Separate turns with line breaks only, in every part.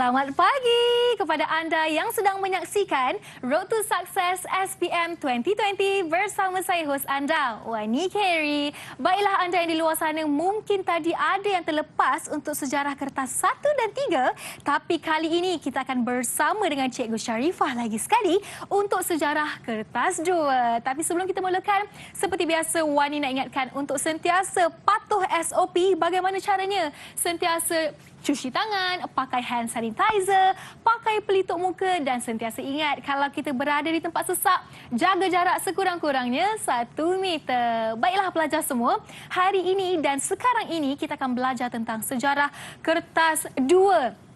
Selamat pagi kepada anda yang sedang menyaksikan Road to Success SPM 2020 bersama saya hos anda, Wani Carey. Baiklah anda yang di luar sana, mungkin tadi ada yang terlepas untuk sejarah kertas 1 dan 3, tapi kali ini kita akan bersama dengan Cikgu Sharifah lagi sekali untuk sejarah kertas 2. Tapi sebelum kita mulakan, seperti biasa Wani nak ingatkan untuk sentiasa patuh SOP. Bagaimana caranya? Sentiasa cuci tangan, pakai hand sanitizer, pakai pelitup muka dan sentiasa ingat kalau kita berada di tempat sesak, jaga jarak sekurang-kurangnya 1 meter. Baiklah pelajar semua, hari ini dan sekarang ini kita akan belajar tentang sejarah kertas 2.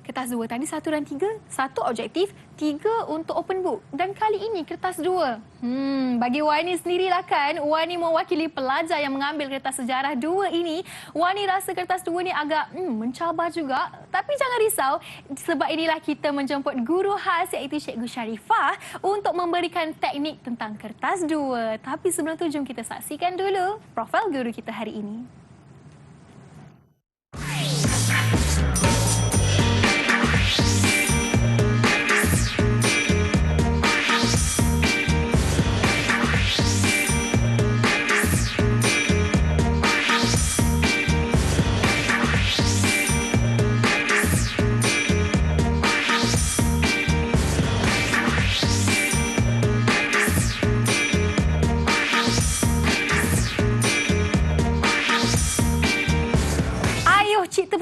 Kertas 2 tadi 1 dan 3, 1 objektif, 3 untuk open book. Dan kali ini kertas 2. Bagi Wani sendirilah kan, Wani mewakili pelajar yang mengambil kertas sejarah 2 ini. Wani rasa kertas 2 ni agak mencabar juga. Tapi jangan risau, sebab inilah kita menjemput guru khas iaitu Cikgu Sharifah untuk memberikan teknik tentang kertas 2. Tapi sebelum tu, jom kita saksikan dulu profil guru kita hari ini.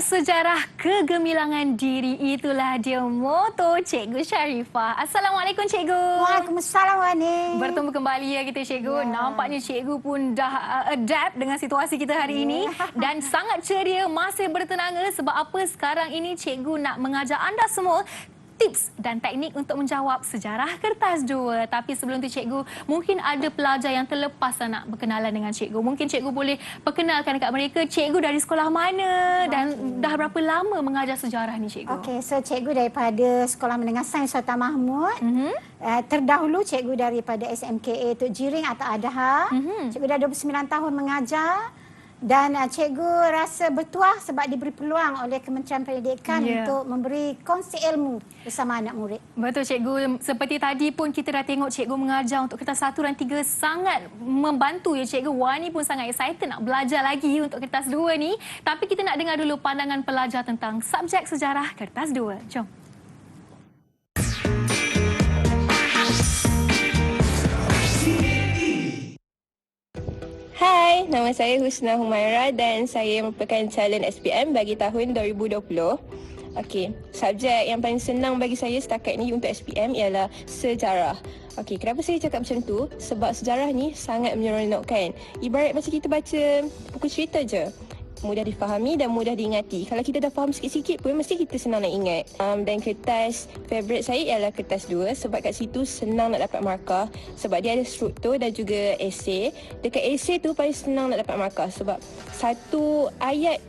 Sejarah kegemilangan diri, itulah dia moto Cikgu Sharifah. Assalamualaikum Cikgu.
Waalaikumsalam Wani.
Bertemu kembali ya kita Cikgu. Ya. Nampaknya Cikgu pun dah adapt dengan situasi kita hari ini dan sangat ceria, masih bertenaga sebab apa sekarang ini Cikgu nak mengajar anda semua tips dan teknik untuk menjawab sejarah kertas 2. Tapi sebelum tu Cikgu, mungkin ada pelajar yang terlepas nak berkenalan dengan Cikgu. Mungkin Cikgu boleh perkenalkan dekat mereka Cikgu dari sekolah mana dan dah berapa lama mengajar sejarah ni Cikgu?
Okey, so Cikgu daripada Sekolah Menengah Sains Sultan Mahmud. Terdahulu Cikgu daripada SMKA Tok Jiring atau Adha. Cikgu dah 29 tahun mengajar. Dan Cikgu rasa bertuah sebab diberi peluang oleh Kementerian Pendidikan untuk memberi kongsi ilmu bersama anak murid.
Betul Cikgu. Seperti tadi pun kita dah tengok Cikgu mengajar untuk kertas 1 dan 3 sangat membantu ya Cikgu. Wani pun sangat excited nak belajar lagi untuk kertas 2 ni. Tapi kita nak dengar dulu pandangan pelajar tentang subjek sejarah kertas 2. Jom.
Hai, nama saya Husna Humaira dan saya merupakan calon SPM bagi tahun 2020. Okey, subjek yang paling senang bagi saya setakat ni untuk SPM ialah sejarah. Okey, kenapa saya cakap macam tu? Sebab sejarah ni sangat menyeronokkan. Ibarat macam kita baca buku cerita je. Mudah difahami dan mudah diingati. Kalau kita dah faham sikit-sikit pun mesti kita senang nak ingat. Dan kertas favourite saya ialah kertas 2 sebab kat situ senang nak dapat markah sebab dia ada struktur dan juga esei. Dekat esei tu paling senang nak dapat markah sebab satu ayat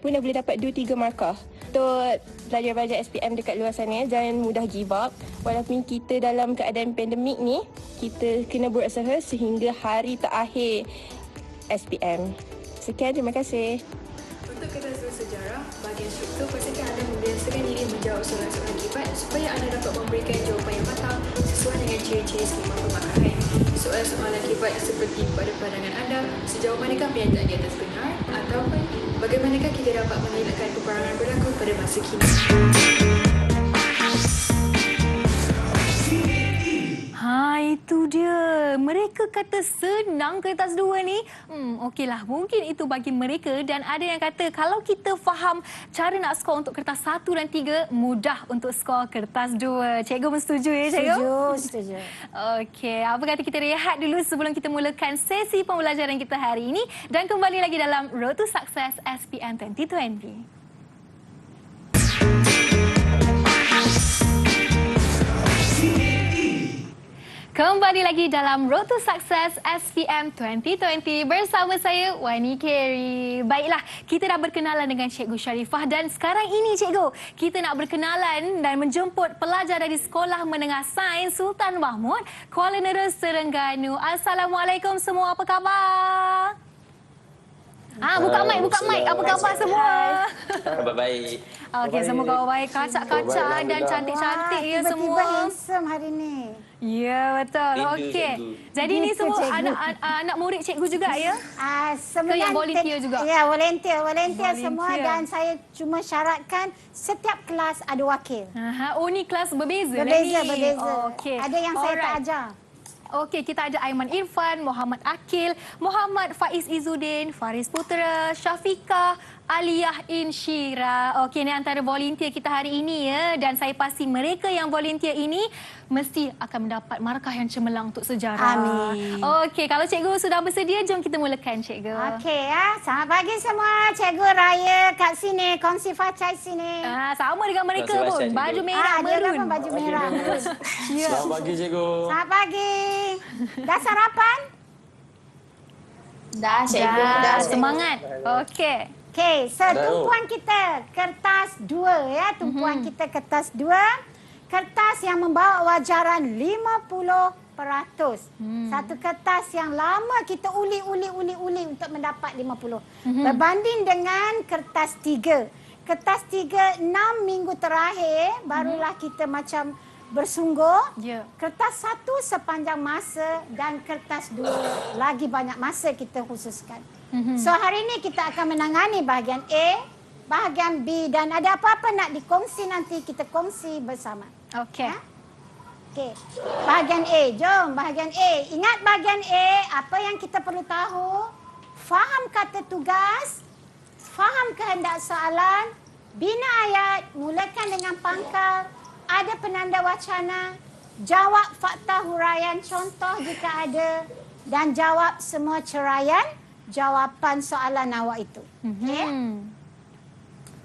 pun dah boleh dapat 2-3 markah. Untuk pelajar-pelajar SPM dekat luar sana, jangan mudah give up. Walaupun kita dalam keadaan pandemik ni, kita kena berusaha sehingga hari terakhir SPM. Sekian, terima kasih.
Untuk kertas 2 sejarah, bahagian struktur, pastikan anda membiasakan diri menjawab soalan-soalan lipat supaya anda dapat memberikan jawapan yang matang sesuai dengan ciri-ciri skema pemakaian. Soalan-soalan lipat seperti pada pandangan anda, sejauh manakah pernyataan di atas benar ataupun bagaimanakah kita dapat mengelakkan peperangan berlaku pada masa kini.
Itu dia. Mereka kata senang kertas 2 ni. Okeylah, mungkin itu bagi mereka dan ada yang kata kalau kita faham cara nak skor untuk kertas 1 dan 3, mudah untuk skor kertas 2. Cikgu setuju ya Cikgu?
Setuju.
Okey, apa kata kita rehat dulu sebelum kita mulakan sesi pembelajaran kita hari ini dan kembali lagi dalam Road to Success SPM 2020. Kembali lagi dalam Road to Success SPM 2020 bersama saya, Wani Carey. Baiklah, kita dah berkenalan dengan Cikgu Sharifah dan sekarang ini Cikgu, kita nak berkenalan dan menjemput pelajar dari Sekolah Menengah Sains Sultan Mahmud, Kuala Neras, Terengganu. Assalamualaikum semua, apa khabar? Buka mic. Apa khabar semua?
Khabar baik.
Okey, semua khabar baik. Kacak-kacak dan cantik-cantik ya
Tiba-tiba
semua.
handsome hari ni.
Ya, betul.
Itu,
Okey.
cikgu.
Jadi ni
Itu,
semua
cikgu.
anak murid cikgu juga ya?
Sebenarnya
yang volunteer juga?
Ya, volunteer semua
Volunteer.
dan saya cuma syaratkan setiap kelas ada wakil.
Oh, ni kelas berbeza lah ni.
Berbeza.
Okey.
Ada yang saya tak
Alright.
ajar.
Okey, kita ada Aiman Irfan, Muhammad Akil, Muhammad Faiz Izzuddin, Faris Putera, Syafiqah, Aliyah Insyira. Okey, ini antara volunteer kita hari ini ya. Dan saya pasti mereka yang volunteer ini mesti akan mendapat markah yang cemerlang untuk sejarah.
Amin.
Okey, kalau cikgu sudah bersedia, jom kita mulakan cikgu.
Okey ya, selamat pagi semua. Cikgu Raya kat sini, kongsi facai sini.
Sama dengan mereka
Terima kasih,
pun.
cikgu.
Baju merah,
Dia
merun.
pun baju merah.
Ya.
Selamat pagi cikgu.
Selamat pagi. Dah sarapan?
Dah, cikgu.
Dah, semangat. Okey.
Okey, so tumpuan kita kertas 2 ya. Tumpuan kita kertas 2. Kertas yang membawa wajaran 50%. Satu kertas yang lama kita uli untuk mendapat 50. Berbanding dengan kertas 3. Kertas 3 6 minggu terakhir barulah kita macam bersungguh.
Ya.
Kertas 1 sepanjang masa dan kertas 2 lagi banyak masa kita khususkan. So hari ini kita akan menangani bahagian A, bahagian B dan ada apa-apa nak dikongsi nanti kita kongsi bersama.
Okey.
Okey. Bahagian A, jom bahagian A. Ingat bahagian A, apa yang kita perlu tahu? Faham kata tugas, faham kehendak soalan, bina ayat, mulakan dengan pangkal, ada penanda wacana, jawab fakta huraian contoh jika ada dan jawab semua ceraian jawapan soalan awak itu. Okey?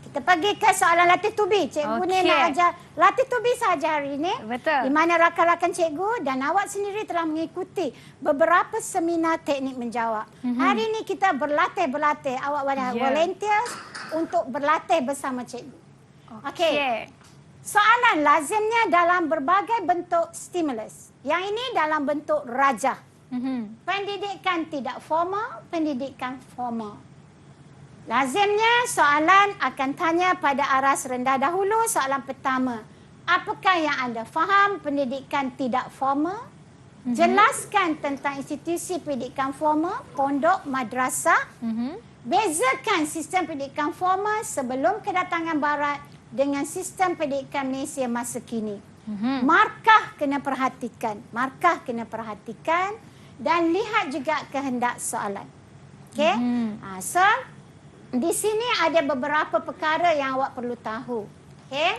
Kita pergi ke soalan latih tubi. Cikgu ni
Okey.
nak ajar latih tubi saja hari ini.
Betul.
Di mana rakan-rakan cikgu dan awak sendiri telah mengikuti beberapa seminar teknik menjawab. Hari ini kita berlatih. Awak
Ya.
volunteer untuk berlatih bersama cikgu. Okey.
Okey.
Soalan lazimnya dalam berbagai bentuk stimulus. Yang ini dalam bentuk rajah. Pendidikan tidak formal, pendidikan formal. Lazimnya soalan akan tanya pada aras rendah dahulu. Soalan pertama, apakah yang anda faham pendidikan tidak formal? Jelaskan tentang institusi pendidikan formal, pondok, madrasah. Bezakan sistem pendidikan formal sebelum kedatangan barat dengan sistem pendidikan Malaysia masa kini. Markah kena perhatikan. Dan lihat juga kehendak soalan. Okey? So, di sini ada beberapa perkara yang awak perlu tahu. Okey?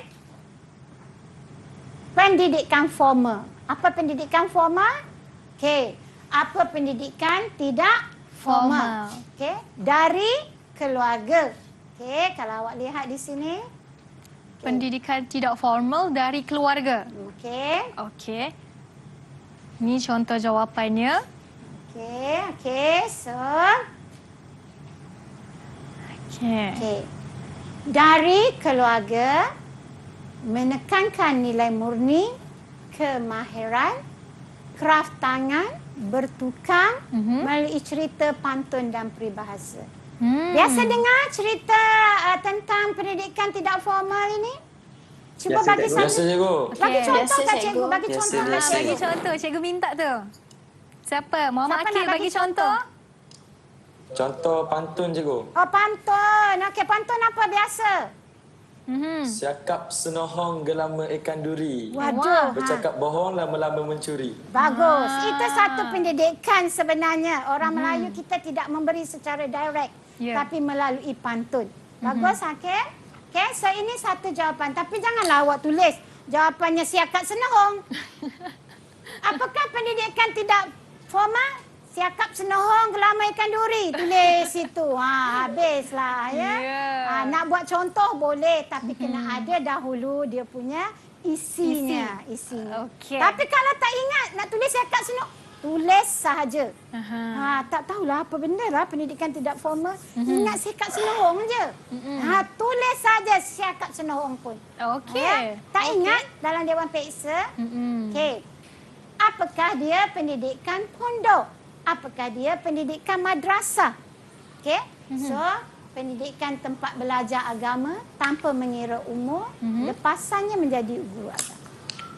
Pendidikan formal. Apa pendidikan formal? Okey. Apa pendidikan tidak formal? Okey. Dari keluarga. Okey, kalau awak lihat di sini.
Pendidikan tidak formal dari keluarga.
Okey.
Okey. Ini contoh jawapannya.
Okey. So,
Okey.
okey. Dari keluarga menekankan nilai murni, kemahiran, kraf tangan, bertukang melalui cerita, pantun dan peribahasa. Biasa dengar cerita tentang pendidikan tidak formal ini? Cuba
Biasa,
bagi
cikgu.
satu.
Biasa, cikgu.
Bagi contoh
Biasa,
kan
cikgu.
cikgu? Bagi
Biasa,
contoh kan
biasa.
Bagi
cikgu?
contoh, cikgu minta tu. Siapa? Muhammad
Siapa
Akil
nak
bagi
bagi
contoh.
Contoh pantun cikgu.
Oh, pantun. Okey, pantun apa biasa?
Siakap senohong gelama ikan duri.
Waduh.
Bercakap bohong lama-lama mencuri.
Bagus. Itu satu pendidikan sebenarnya. Orang Melayu kita tidak memberi secara direct.
Ya.
Tapi melalui pantun. Bagus, okey? Okey, so ini satu jawapan. Tapi janganlah awak tulis jawapannya siakap senohong. Apakah pendidikan tidak formal? Siakap senohong gelama ikan duri. Tulis itu. Habislah ya.
Ya.
Nak buat contoh boleh. Tapi kena ada dahulu dia punya isinya.
Okey.
Tapi kalau tak ingat nak tulis siakap senohong, tulis sahaja. Tak tahulah apa benda lah pendidikan tidak formal. Ingat siakap senohong je. Tulis saja siakap senohong pun.
Okey.
Tak ingat dalam Dewan Peksa. Okey. Apakah dia pendidikan pondok? Apakah dia pendidikan madrasah? Okey. So, pendidikan tempat belajar agama tanpa mengira umur, lepasannya menjadi guru agama.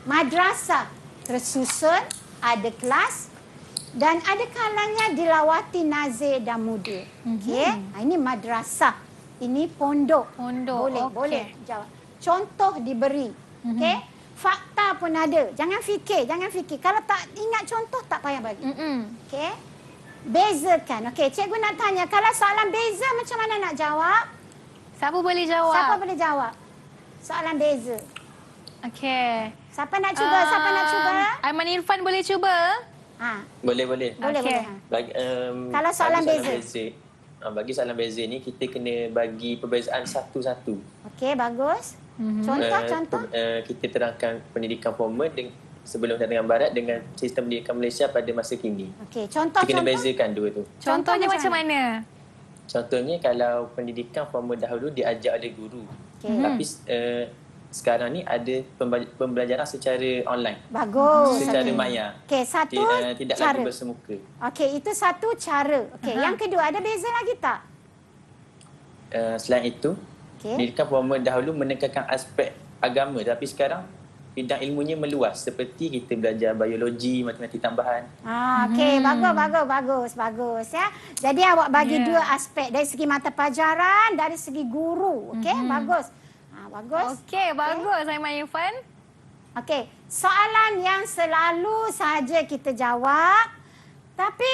Madrasah tersusun, ada kelas dan ada kalanya dilawati nazir dan muda. Okey, ini madrasah. Ini pondok. Boleh,
okey.
boleh jawab. Contoh diberi. Okey, fakta pun ada. Jangan fikir. Kalau tak ingat contoh tak payah bagi. Okey. Bezakan. Okey, cikgu nak tanya, kalau soalan beza macam mana nak jawab?
Siapa boleh jawab?
Siapa boleh jawab? Soalan beza.
Okey.
Siapa nak cuba? Siapa nak cuba?
Aiman Irfan boleh cuba?
Ha,
Boleh.
boleh,
Okey.
boleh. Ha.
Bagi,
Kalau soalan beza.
Bagi soalan beza ni, kita kena bagi perbezaan satu-satu.
Okey, bagus. Contoh.
Kita terangkan pendidikan formal sebelum datang barat dengan sistem pendidikan Malaysia pada masa kini.
Okey,
Kita kena
contoh.
bezakan dua tu.
Contohnya macam mana?
Contohnya kalau pendidikan formal dahulu diajar oleh guru.
Okey.
Tapi sekarang ni ada pembelajaran secara online.
Bagus.
Secara
Okey.
maya.
Okey, satu
Tidak
cara.
lagi bersemuka.
Okey, itu satu cara. Okey, yang kedua ada beza lagi tak?
Selain itu,
Okey.
pendidikan formal dahulu menekankan aspek agama, tapi sekarang bidang ilmunya meluas seperti kita belajar biologi, matematik tambahan.
Okey, bagus ya. Jadi awak bagi dua aspek, dari segi mata pelajaran, dari segi guru. Okey, bagus. Bagus.
Okey, bagus Aiman Irfan.
Okey, soalan yang selalu saja kita jawab, tapi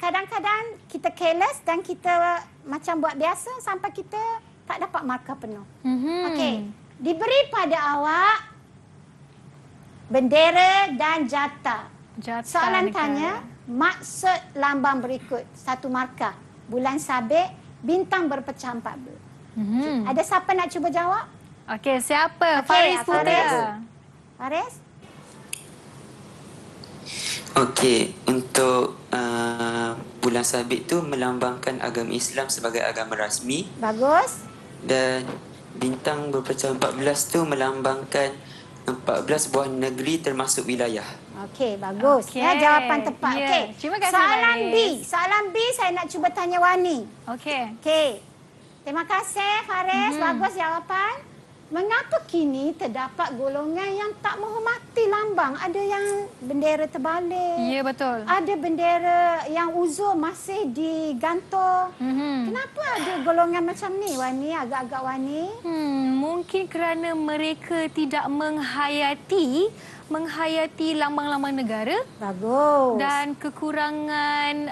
kadang-kadang kita careless dan kita macam buat biasa sampai kita tak dapat markah penuh. Okey, diberi pada awak bendera dan jata. Soalan tanya, maksud lambang berikut. Satu markah, bulan sabit, bintang berpecah 14. Ada siapa nak cuba jawab?
Okey, siapa?
Okey,
Faris Putra.
Faris?
Okey, untuk bulan sabit tu melambangkan agama Islam sebagai agama rasmi
Bagus.
dan bintang berpecah 14 tu melambangkan 14 buah negeri termasuk wilayah.
Okey, bagus.
Okey.
Ya, jawapan tepat.
Ya.
Okey.
Terima kasih,
Soalan B.
Faris.
Soalan B saya nak cuba tanya Wani.
Okey.
Okey. Terima kasih Faris. Bagus jawapan. Mengapa kini terdapat golongan yang tak menghormati lambang? Ada yang bendera terbalik.
Ya, betul.
Ada bendera yang uzur masih digantung. Kenapa ada golongan macam ni, Wani? Agak-agak Wani.
Mungkin kerana mereka tidak menghayati lambang-lambang negara
Bagus.
dan kekurangan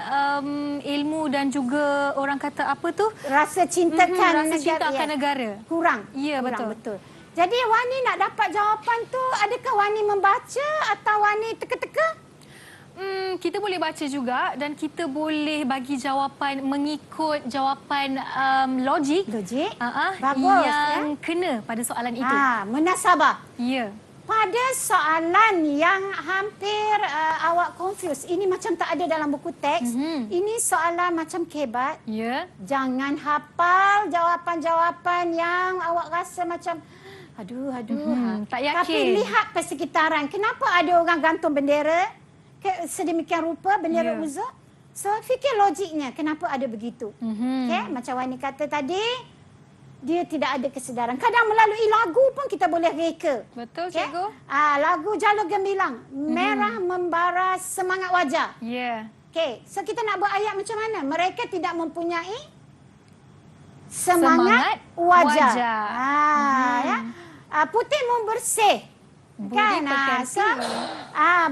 ilmu dan juga orang kata apa tu?
Rasa cintakan
Rasa cinta akan negara.
Kurang.
Ya,
Kurang,
betul.
Jadi Wani nak dapat jawapan tu, adakah Wani membaca atau Wani teka-teka?
Kita boleh baca juga dan kita boleh bagi jawapan mengikut jawapan logik.
Logik.
Bagus, yang kena pada soalan itu.
Munasabah.
Ya.
Pada soalan yang hampir awak confuse, ini macam tak ada dalam buku teks. Ini soalan macam kebat.
Ya.
Jangan hafal jawapan-jawapan yang awak rasa macam aduh.
tak yakin.
Tapi lihat persekitaran. Kenapa ada orang gantung bendera sedemikian rupa, bendera uzur? So fikir logiknya kenapa ada begitu. Okay? Macam Wani kata tadi, dia tidak ada kesedaran. Kadang melalui lagu pun kita boleh reka.
Betul, cikgu.
Lagu Jalur Gemilang, merah membara semangat wajah.
Ya.
Okey, so kita nak buat ayat macam mana? Mereka tidak mempunyai semangat wajah. Ya. Putih membersih.
Budi
Kan?
pekerti.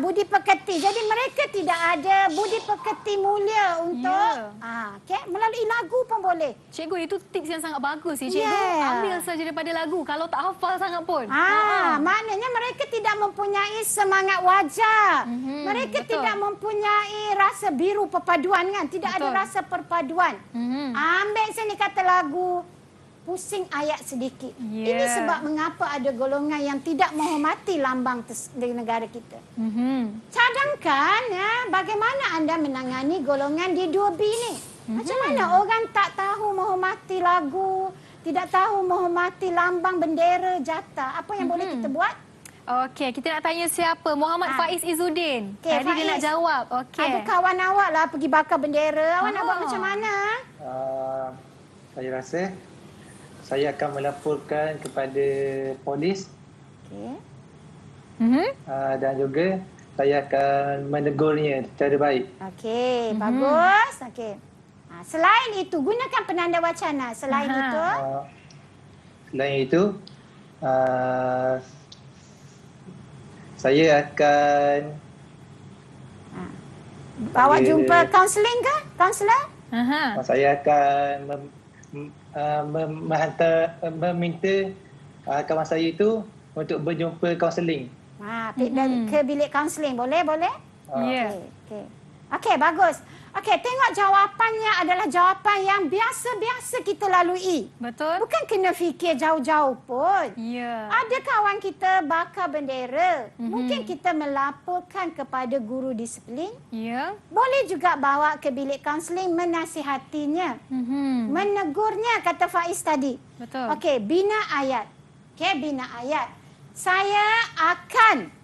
Budi pekerti. Jadi mereka tidak ada budi pekerti mulia untuk okey, melalui lagu pun boleh.
Cikgu, itu tips yang sangat bagus ya, cikgu.
Yeah.
Ambil saja daripada lagu kalau tak hafal sangat pun.
Maknanya mereka tidak mempunyai semangat wajah. Mereka
betul.
tidak mempunyai rasa biru perpaduan kan? Tidak
Betul.
ada rasa perpaduan. Ambil sini kata lagu, pusing ayat sedikit.
Ya.
Ini sebab mengapa ada golongan yang tidak menghormati lambang di negara kita. Cadangkan ya, bagaimana anda menangani golongan di 2B ni? Macam mana orang tak tahu menghormati lagu, tidak tahu menghormati lambang, bendera, jata. Apa yang boleh kita buat?
Okey, kita nak tanya siapa? Muhammad Faiz Izzuddin.
Okey,
Tadi dia nak
Faiz.
jawab. Okey.
Ada kawan awak lah pergi bakar bendera. Awak nak buat macam mana?
Saya rasa saya akan melaporkan kepada polis
Okey.
dan juga saya akan menegurnya secara baik.
Okey, bagus. Okey. Selain itu, gunakan penanda wacana. Selain itu,
Selain itu, saya akan
bawa
Panggil-
jumpa kaunseling ke? Kaunselor?
saya akan meminta kawan saya itu untuk berjumpa kaunseling.
Ke bilik kaunseling. Boleh?
Ya.
Okey. Okey, bagus. Okey, tengok jawapannya adalah jawapan yang biasa-biasa kita lalui.
Betul?
Bukan kena fikir jauh-jauh pun.
Ya.
Ada kawan kita bakar bendera. Mungkin kita melaporkan kepada guru disiplin.
Ya.
Boleh juga bawa ke bilik kaunseling menasihatinya. Menegurnya, kata Faiz tadi.
Betul.
Okey, bina ayat. Okey, bina ayat. Saya akan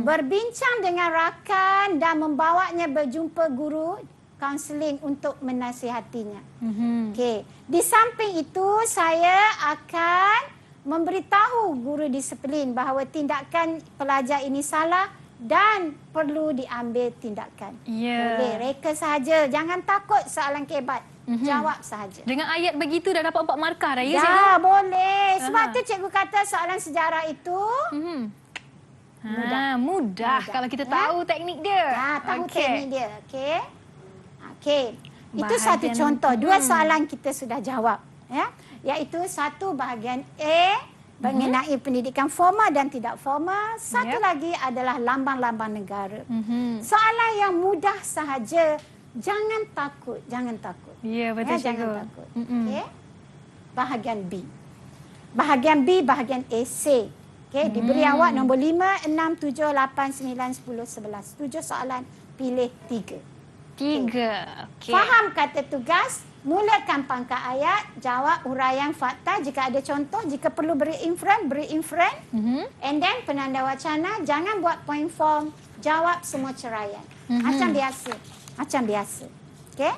berbincang dengan rakan dan membawanya berjumpa guru kaunseling untuk menasihatinya. Okey. Di samping itu, saya akan memberitahu guru disiplin bahawa tindakan pelajar ini salah dan perlu diambil tindakan.
Ya.
Boleh, reka sahaja. Jangan takut soalan kebat. Jawab sahaja.
Dengan ayat begitu dah dapat 4 markah dah, ya,
Ya,
cikgu?
boleh. Sebab tu cikgu kata soalan sejarah itu
Mudah kalau kita tahu teknik dia.
tahu
Okey.
teknik dia. Okey. Okey. Itu
Bahagian-
satu contoh. 2 soalan kita sudah jawab. Ya. Iaitu satu bahagian A mengenai pendidikan formal dan tidak formal. Satu lagi adalah lambang-lambang negara. Soalan yang mudah sahaja. Jangan takut. Jangan takut.
Ya, betul, cikgu.
Jangan takut. Okey. Bahagian B. Bahagian B, bahagian A, C. Okey, diberi awak nombor 5, 6, 7, 8, 9, 10, 11. 7 soalan, pilih 3.
3. Okey.
Faham kata tugas, mulakan pangkal ayat, jawab huraian fakta jika ada contoh, jika perlu beri inferen. And then penanda wacana, jangan buat point form, jawab semua ceraian. Macam biasa. Okey.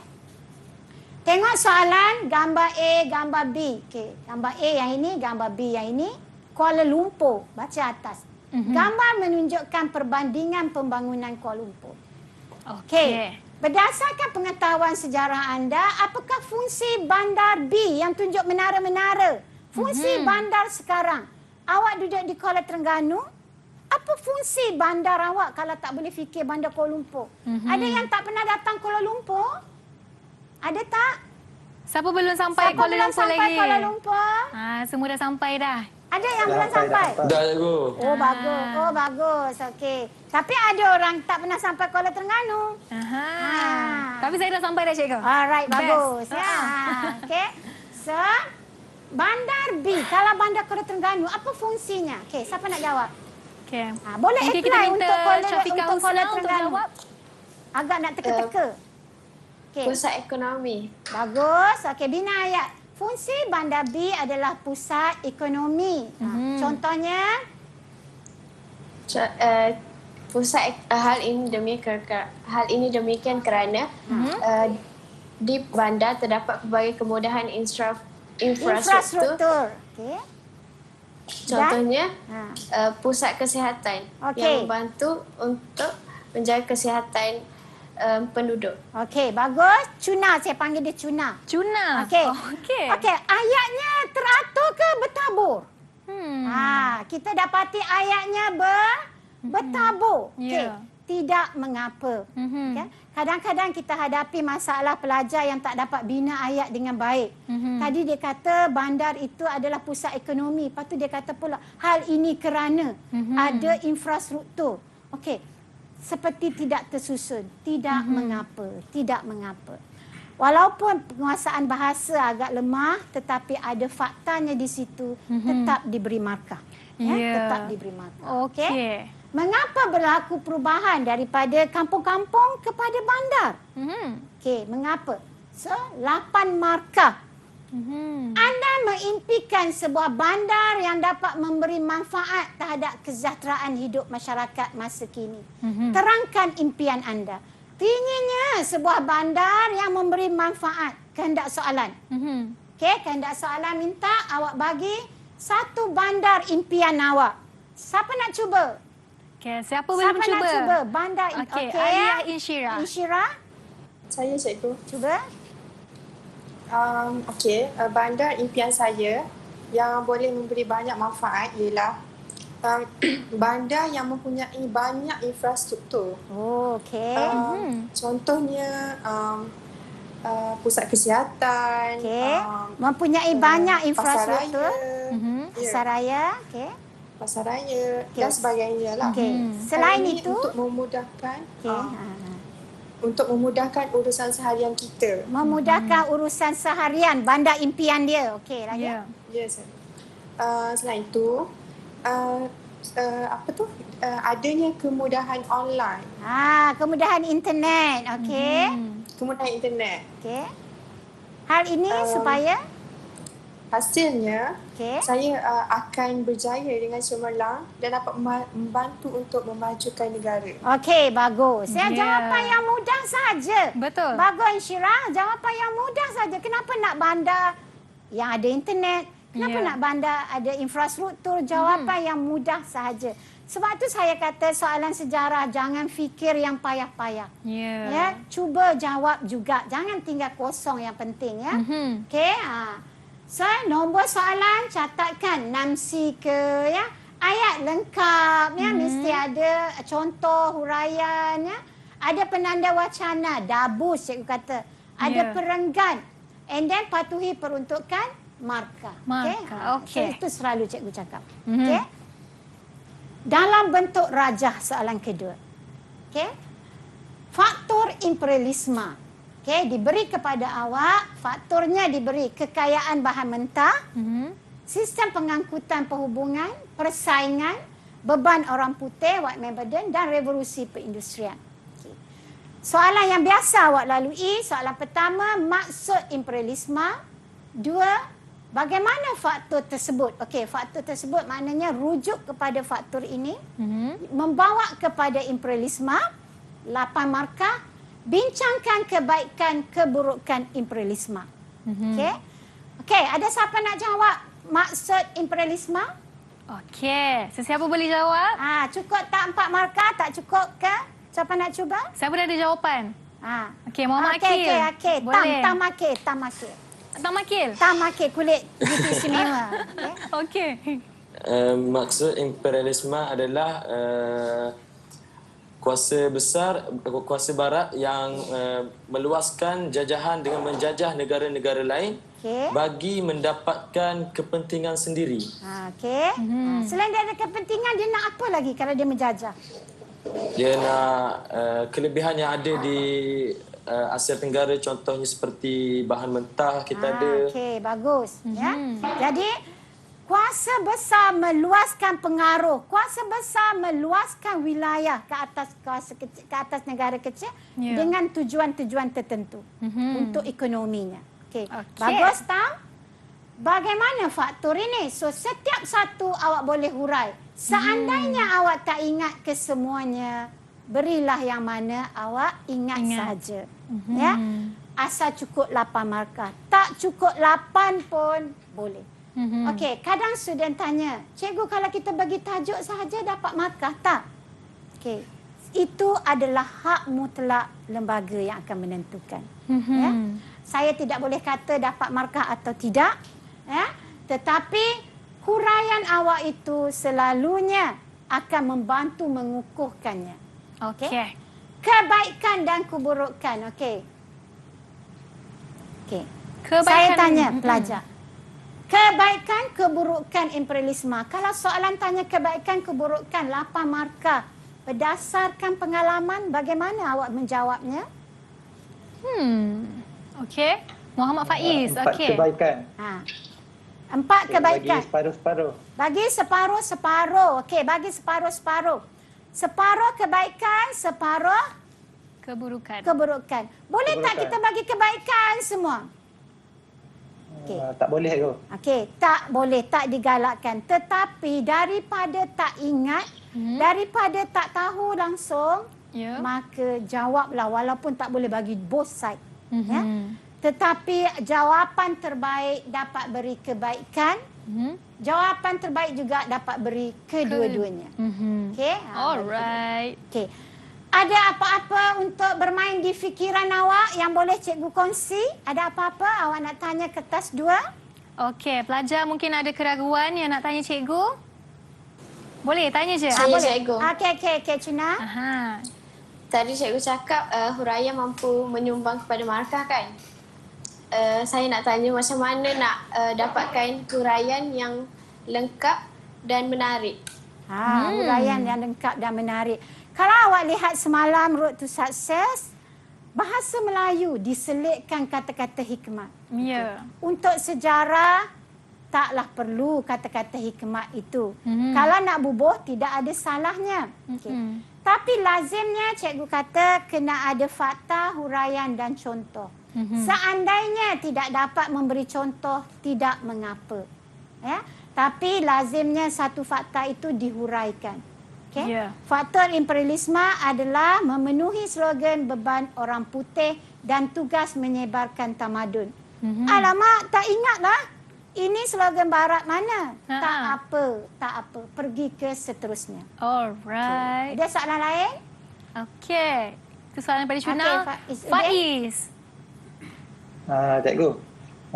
Tengok soalan gambar A, gambar B. Okey, gambar A yang ini, gambar B yang ini. Kuala Lumpur, baca atas. Gambar menunjukkan perbandingan pembangunan Kuala Lumpur. Okey. Berdasarkan pengetahuan sejarah anda, apakah fungsi bandar B yang tunjuk menara-menara? Fungsi bandar sekarang. Awak duduk di Kuala Terengganu, apa fungsi bandar awak kalau tak boleh fikir bandar Kuala Lumpur? Ada yang tak pernah datang Kuala Lumpur? Ada tak?
Siapa belum sampai
Siapa
Kuala
belum
Lumpur
sampai
lagi?
Kuala Lumpur?
Semua dah sampai dah.
Ada yang belum sampai?
Dah, cikgu.
Oh, bagus. Oh, bagus. Okey. Tapi ada orang tak pernah sampai Kuala Terengganu.
Tapi saya dah sampai dah, cikgu.
Alright,
Best.
bagus. Ya. Okey. So, bandar B. Kalau bandar Kuala Terengganu, apa fungsinya? Okey, siapa nak jawab?
Okey.
Boleh
Mungkin kita
apply
minta
untuk Kuala,
Syafiqah
untuk Kuala
Husna untuk
Terengganu.
jawab.
Agak nak teka-teka. Okey.
Pusat ekonomi.
Bagus. Okey, bina ayat. Fungsi bandar B adalah pusat ekonomi. Contohnya,
Hal ini demikian kerana di bandar terdapat pelbagai kemudahan infrastruktur.
infrastruktur. Okey.
Contohnya pusat kesihatan
Okey.
yang membantu untuk menjaga kesihatan penduduk.
Okey, bagus. Cuna, saya panggil dia Cuna.
Cuna.
Okey.
Okey.
Okey, ayatnya teratur ke bertabur? Kita dapati ayatnya bertabur. Okey.
Ya.
Tidak mengapa. Okay? Kadang-kadang kita hadapi masalah pelajar yang tak dapat bina ayat dengan baik. Tadi dia kata bandar itu adalah pusat ekonomi. Lepas tu dia kata pula hal ini kerana ada infrastruktur. Okey. Seperti tidak tersusun. Tidak mengapa. Tidak mengapa. Walaupun penguasaan bahasa agak lemah, tetapi ada faktanya di situ, tetap diberi markah.
Ya.
Tetap diberi markah.
Okey.
Mengapa berlaku perubahan daripada kampung-kampung kepada bandar? Okey, mengapa? So, 8 markah. Anda mengimpikan sebuah bandar yang dapat memberi manfaat terhadap kesejahteraan hidup masyarakat masa kini. Terangkan impian anda. Inginnya sebuah bandar yang memberi manfaat. Kehendak soalan. Okey, kehendak soalan minta awak bagi satu bandar impian awak. Siapa nak cuba?
Okey, siapa boleh mencuba?
Siapa nak cuba? Bandar
Okey, Aliyah Insyira.
Insyira,
Saya cikgu.
cuba.
Okey, bandar impian saya yang boleh memberi banyak manfaat ialah bandar yang mempunyai banyak infrastruktur.
Oh, okey.
Contohnya pusat kesihatan,
Okey. Mempunyai banyak infrastruktur.
pasaraya,
Pasaraya, okey.
pasaraya dan sebagainya lah.
Okey. Selain
Ini
itu,
untuk memudahkan
okey.
untuk memudahkan urusan seharian kita.
Memudahkan urusan seharian, bandar impian dia. Okey, lagi.
Ya.
Yes. Selain itu, adanya kemudahan online,
Kemudahan internet. Okey.
kemudahan internet.
Okey. Hal ini supaya
Hasilnya,
okey.
saya akan berjaya dengan cemerlang dan dapat membantu untuk memajukan negara.
Okey, bagus. Ya,
Ya.
jawapan yang mudah saja.
Betul.
Bagus Insyira, jawapan yang mudah saja. Kenapa nak bandar yang ada internet? Kenapa
Ya.
nak bandar ada infrastruktur? Jawapan yang mudah sahaja. Sebab tu saya kata soalan sejarah jangan fikir yang payah-payah.
Ya.
Ya, cuba jawab juga. Jangan tinggal kosong yang penting ya. Okey, So, nombor soalan catatkan Namsi ke ya. Ayat lengkap ya, mesti ada contoh huraian ya. Ada penanda wacana, dabus cikgu kata. Ada perenggan. And then patuhi peruntukan markah.
Markah, okey.
So, itu selalu cikgu cakap. Okey. Dalam bentuk rajah soalan kedua. Okey. Faktor imperialisme. Okey, diberi kepada awak, faktornya diberi kekayaan bahan mentah, sistem pengangkutan perhubungan, persaingan, beban orang putih, white man burden dan revolusi perindustrian. Okay. Soalan yang biasa awak lalui, soalan pertama, maksud imperialisme. Dua, bagaimana faktor tersebut? Okey, faktor tersebut maknanya rujuk kepada faktor ini, membawa kepada imperialisme, 8 markah. Bincangkan kebaikan keburukan imperialisme. Okey. Okey, ada siapa nak jawab maksud imperialisme?
Okey, sesiapa boleh jawab?
Cukup tak 4 markah? Tak cukup ke? Siapa nak cuba?
Siapa dah ada jawapan? Okey, Muhammad
Okey,
Akil.
okey.
Boleh.
Tam Akil, Tam Akil.
Tam Akil.
Tam Akil kulit gitu istimewa. Okey.
Okey.
Maksud imperialisme adalah kuasa besar, kuasa barat yang meluaskan jajahan dengan menjajah negara-negara lain bagi mendapatkan kepentingan sendiri.
Okey. Selain daripada kepentingan, dia nak apa lagi kalau dia menjajah?
Dia nak kelebihan yang ada di Asia Tenggara, contohnya seperti bahan mentah kita ada.
Okey, bagus. Ya. Jadi kuasa besar meluaskan pengaruh, kuasa besar meluaskan wilayah ke atas kuasa kecil, ke atas negara kecil dengan tujuan-tujuan tertentu untuk ekonominya. Okey. Bagus tak? Bagaimana faktor ini? So setiap satu awak boleh hurai. Seandainya awak tak ingat kesemuanya, berilah yang mana awak ingat sahaja. Ya. Asal cukup 8 markah. Tak cukup 8 pun boleh. Okey, kadang student tanya, cikgu kalau kita bagi tajuk sahaja dapat markah tak? Okey, itu adalah hak mutlak lembaga yang akan menentukan. Ya? Saya tidak boleh kata dapat markah atau tidak, ya? Tetapi huraian awak itu selalunya akan membantu mengukuhkannya. Okey. Kebaikan dan keburukan. Okey. Okey. Saya tanya pelajar. Kebaikan, keburukan imperialisme. Kalau soalan tanya kebaikan, keburukan, 8 markah. Berdasarkan pengalaman, bagaimana awak menjawabnya?
Okey. Muhammad Faiz.
4
Okey.
kebaikan.
4 kebaikan.
Bagi separuh-separuh.
Bagi separuh-separuh. Okey, bagi separuh-separuh. Separuh kebaikan, separuh
Keburukan.
Boleh tak kita bagi kebaikan semua?
Okay. Tak boleh tu.
Okey, tak boleh, tak digalakkan. Tetapi daripada tak ingat, daripada tak tahu langsung, maka jawablah walaupun tak boleh bagi both side. Ya? Tetapi jawapan terbaik dapat beri kebaikan. Jawapan terbaik juga dapat beri kedua-duanya. Okey.
Alright.
Okey. Ada apa-apa untuk bermain di fikiran awak yang boleh cikgu kongsi? Ada apa-apa awak nak tanya kertas 2?
Okey, pelajar mungkin ada keraguan yang nak tanya cikgu? Boleh, tanya je.
Saya
boleh.
cikgu.
Okey, Cuna.
Aha.
Tadi cikgu cakap huraian mampu menyumbang kepada markah kan? Saya nak tanya macam mana nak dapatkan huraian yang lengkap dan menarik.
Huraian yang lengkap dan menarik. Kalau awak lihat semalam Road to Success, bahasa Melayu diselitkan kata-kata hikmat.
Ya.
Untuk sejarah, taklah perlu kata-kata hikmat itu. Kalau nak bubuh, tidak ada salahnya. Tapi lazimnya cikgu kata kena ada fakta, huraian dan contoh. Seandainya tidak dapat memberi contoh, tidak mengapa. Ya? Tapi lazimnya satu fakta itu dihuraikan. Okay?
Yeah.
Faktor imperialisme adalah memenuhi slogan beban orang putih dan tugas menyebarkan tamadun. Alamak, tak ingatlah. Ini slogan barat mana? Tak apa. Pergi ke seterusnya.
Alright.
Ada soalan lain?
Okey. Itu soalan pada Cuna.
Faiz.
Faiz.
Cikgu,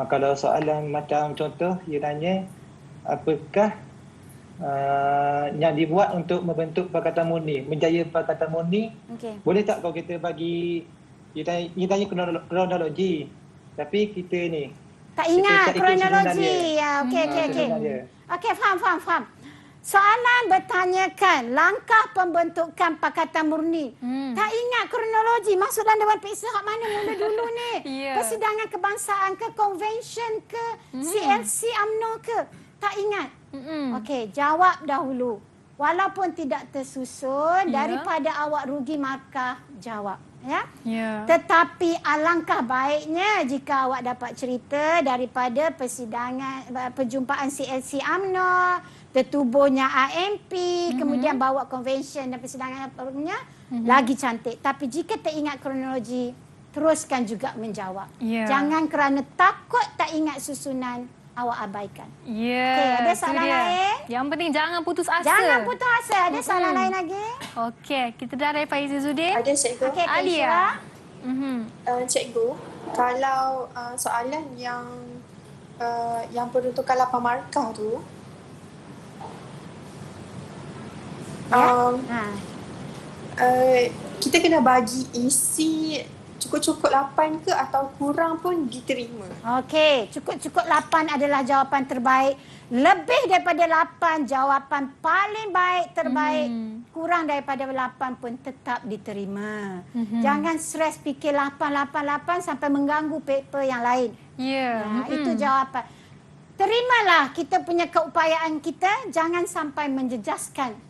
kalau soalan macam contoh, dia tanya apakah yang dibuat untuk membentuk Pakatan Murni, menjaya Pakatan Murni, boleh tak kalau kita bagi, dia tanya kronologi, tapi kita ni
tak ingat
ikut
kronologi. Ya, okey. Okey, faham. Soalan bertanyakan langkah pembentukan Pakatan Murni. Tak ingat kronologi. Maksudnya Dewan Periksa hak mana mula dulu ni? Persidangan kebangsaan ke, convention ke, CLC UMNO ke? Tak ingat. Okey, jawab dahulu. Walaupun tidak tersusun, daripada awak rugi markah, jawab. Ya. Tetapi alangkah baiknya jika awak dapat cerita daripada persidangan, perjumpaan CLC UMNO, tertubuhnya AMP, kemudian bawa convention dan persidangan punya, lagi cantik. Tapi jika teringat kronologi, teruskan juga menjawab. Jangan kerana takut tak ingat susunan, awak abaikan. Okey, ada soalan lain?
Yang penting jangan putus asa.
Jangan putus asa. Ada soalan lain lagi?
Okey, kita dah dari Faiz Izzuddin.
Ada cikgu.
Okey,
Alia.
Cikgu, kalau soalan yang peruntukan 8 markah tu, kita kena bagi isi cukup-cukup 8 ke atau kurang pun diterima?
Okey, cukup-cukup 8 adalah jawapan terbaik. Lebih daripada 8, jawapan paling baik terbaik. Kurang daripada 8 pun tetap diterima. Jangan stres fikir 8 sampai mengganggu paper yang lain. Itu jawapan. Terimalah kita punya keupayaan kita, jangan sampai menjejaskan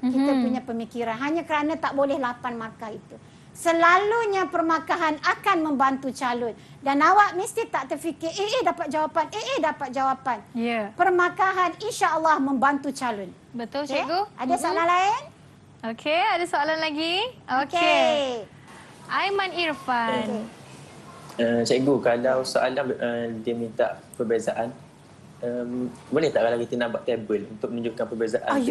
kita punya pemikiran hanya kerana tak boleh 8 markah itu. Selalunya permarkahan akan membantu calon. Dan awak mesti tak terfikir, dapat jawapan, dapat jawapan. Permarkahan insya-Allah membantu calon.
Betul, cikgu.
Ada soalan lain?
Okey, ada soalan lagi?
Okey.
Aiman Irfan.
Cikgu, kalau soalan dia minta perbezaan, boleh tak kalau kita nak buat table untuk menunjukkan perbezaan?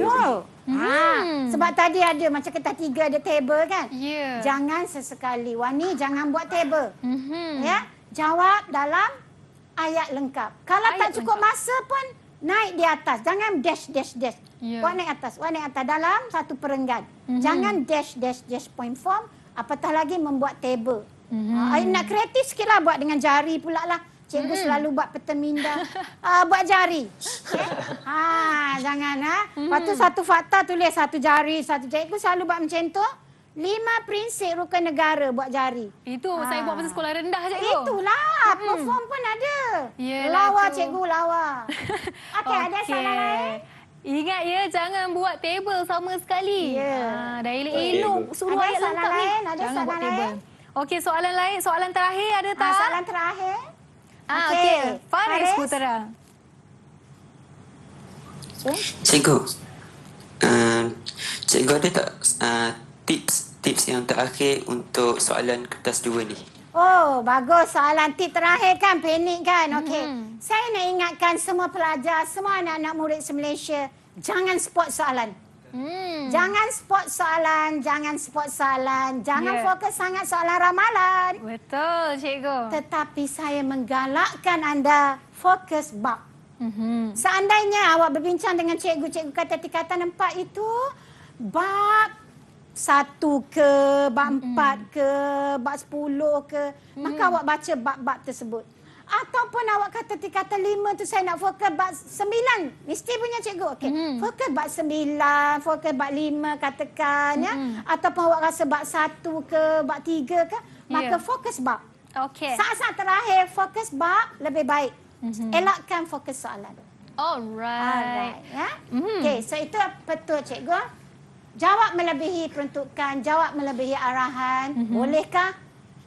Sebab tadi ada macam kertas 3 ada table kan?
Ya.
Jangan sesekali. Wani, jangan buat table. Ya, jawab dalam ayat lengkap. Kalau tak cukup masa pun naik di atas. Jangan dash. Buat naik atas. Dalam satu perenggan. Jangan dash point form. Apatah lagi membuat table. Nak kreatif sikitlah, buat dengan jari pula lah. Cikgu selalu buat peta minda. Buat jari. Jangan. Lepas tu satu fakta tulis satu jari. Cikgu selalu buat macam tu. 5 prinsip rukun negara buat jari.
Itu saya buat masa sekolah rendah, cikgu.
Itulah. Perform pun ada. Lawa, cikgu lawa. Okey, ada soalan lain?
Ingat ya, jangan buat table sama sekali. Dah elok-elok suruh ayat lengkap ni.
Ada
Jangan
soalan
buat table.
lain?
Okey, soalan lain. Soalan terakhir ada tak?
Soalan terakhir.
Okey. Faris Putera.
Cikgu, cikgu ada tak tips yang terakhir untuk soalan kertas 2 ni?
Oh, bagus. Soalan tip terakhir kan, panik kan. Okey. Saya nak ingatkan semua pelajar, semua anak-anak murid se-Malaysia, jangan spot soalan. Jangan spot soalan, jangan spot soalan, jangan fokus sangat soalan ramalan.
Betul, cikgu.
Tetapi saya menggalakkan anda fokus bab. Seandainya awak berbincang dengan cikgu kata tingkatan 4 itu, bab 1 ke, bab 4 ke, bab 10 ke, maka awak baca bab-bab tersebut. Ataupun awak kata tingkatan 5 tu saya nak fokus bab 9. Mesti punya cikgu. Okey. Fokus bab 9, fokus bab 5 katakan ya. Ataupun awak rasa bab 1 ke, bab 3 ke, maka fokus bab.
Okey.
Saat-saat terakhir fokus bab lebih baik. Elakkan fokus soalan.
Alright.
Ya. Okey, so itu betul cikgu. Jawab melebihi peruntukan, jawab melebihi arahan. Bolehkah?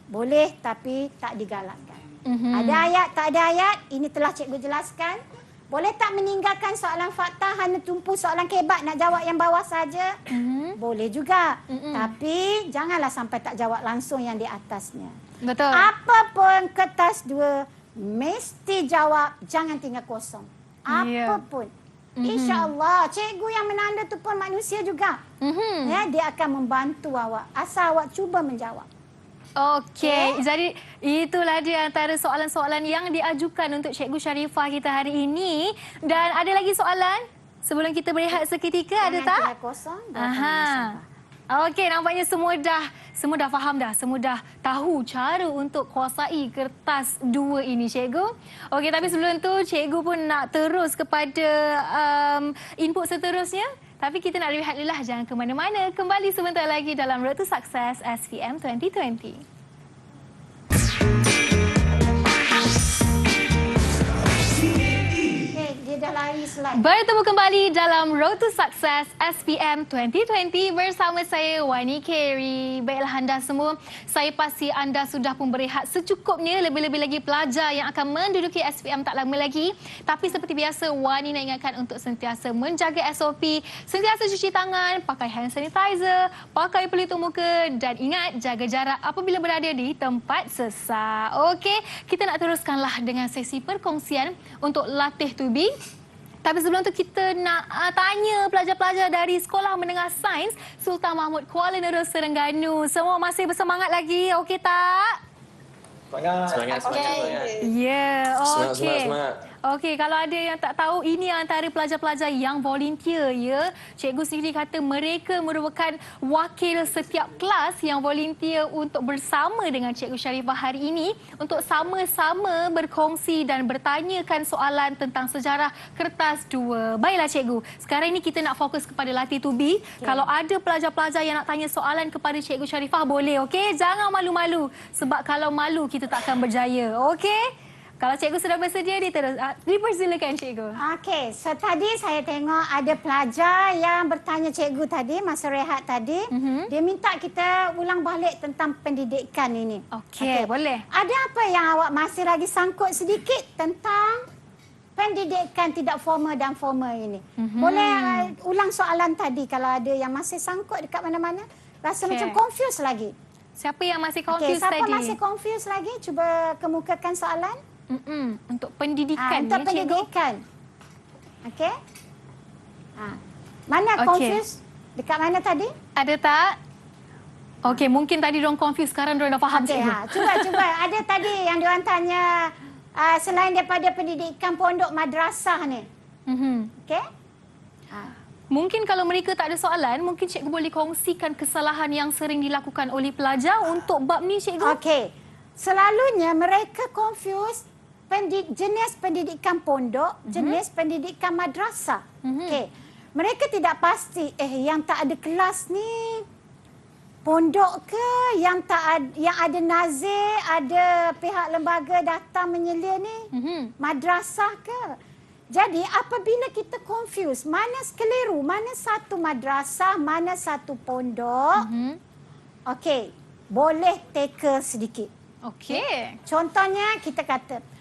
Boleh, tapi tak digalakkan. Ada ayat, tak ada ayat, ini telah cikgu jelaskan. Boleh tak meninggalkan soalan fakta, hanya tumpu soalan kebat nak jawab yang bawah saja? Boleh juga. Tapi janganlah sampai tak jawab langsung yang di atasnya.
Betul.
Apapun kertas 2, mesti jawab, jangan tinggal kosong. Apapun. InsyaAllah, cikgu yang menanda tu pun manusia juga. Ya, dia akan membantu awak, asal awak cuba menjawab.
Okey, jadi itulah dia antara soalan-soalan yang diajukan untuk Cikgu Sharifah kita hari ini. Dan ada lagi soalan sebelum kita berehat seketika, ada tak?
Kosong.
Aha. Okey, nampaknya semua dah faham dah, semua dah tahu cara untuk kuasai kertas 2 ini, cikgu. Okey, tapi sebelum tu cikgu pun nak terus kepada input seterusnya. Tapi kita nak rehat dulu lah, jangan ke mana-mana. Kembali sebentar lagi dalam Road to Success SPM 2020.
Dia dah lari slide.
Bertemu kembali dalam Road to Success SPM 2020 bersama saya Wani Carey. Baiklah anda semua, saya pasti anda sudah pun berehat secukupnya, lebih-lebih lagi pelajar yang akan menduduki SPM tak lama lagi. Tapi seperti biasa, Wani nak ingatkan untuk sentiasa menjaga SOP, sentiasa cuci tangan, pakai hand sanitizer, pakai pelitup muka dan ingat jaga jarak apabila berada di tempat sesak. Okey, kita nak teruskanlah dengan sesi perkongsian untuk latih tubi. Tapi sebelum tu kita nak tanya pelajar-pelajar dari Sekolah Menengah Sains Sultan Mahmud Kuala Nerus Terengganu. Semua masih bersemangat lagi, okey tak?
Semangat.
Ya, okey.
Semangat.
Okey, kalau ada yang tak tahu, ini antara pelajar-pelajar yang volunteer, ya. Cikgu sendiri kata mereka merupakan wakil setiap kelas yang volunteer untuk bersama dengan Cikgu Sharifah hari ini untuk sama-sama berkongsi dan bertanyakan soalan tentang sejarah kertas 2. Baiklah cikgu, sekarang ini kita nak fokus kepada latih tubi. Kalau ada pelajar-pelajar yang nak tanya soalan kepada Cikgu Sharifah, boleh, okey? Jangan malu-malu, sebab kalau malu kita tak akan berjaya, okey? Kalau cikgu sudah bersedia, dipersilakan cikgu.
Okey, so tadi saya tengok ada pelajar yang bertanya cikgu tadi, masa rehat tadi. Dia minta kita ulang balik tentang pendidikan ini.
Okey, boleh.
Ada apa yang awak masih lagi sangkut sedikit tentang pendidikan tidak formal dan formal ini? Boleh ulang soalan tadi kalau ada yang masih sangkut dekat mana-mana? Rasa macam confused lagi.
Siapa yang masih confused tadi?
Siapa masih confused lagi? Cuba kemukakan soalan.
Untuk pendidikan
untuk pendidikan. Okey. Mana confused? Dekat mana tadi?
Ada tak? Okey, mungkin tadi diorang confused, sekarang diorang dah faham cikgu.
Cuba. Ada tadi yang diorang tanya selain daripada pendidikan pondok madrasah ni. Okey.
Mungkin kalau mereka tak ada soalan, mungkin cikgu boleh kongsikan kesalahan yang sering dilakukan oleh pelajar untuk bab ni, cikgu.
Okey. Selalunya mereka confuse jenis pendidikan pondok, jenis pendidikan madrasah. Okey. Mereka tidak pasti yang tak ada kelas ni pondok ke, yang ada nazir, ada pihak lembaga datang menyelia ni madrasah ke. Jadi apabila kita confuse mana keliru, mana satu madrasah, mana satu pondok, okey, boleh tackle sedikit.
Okey.
Contohnya kita kata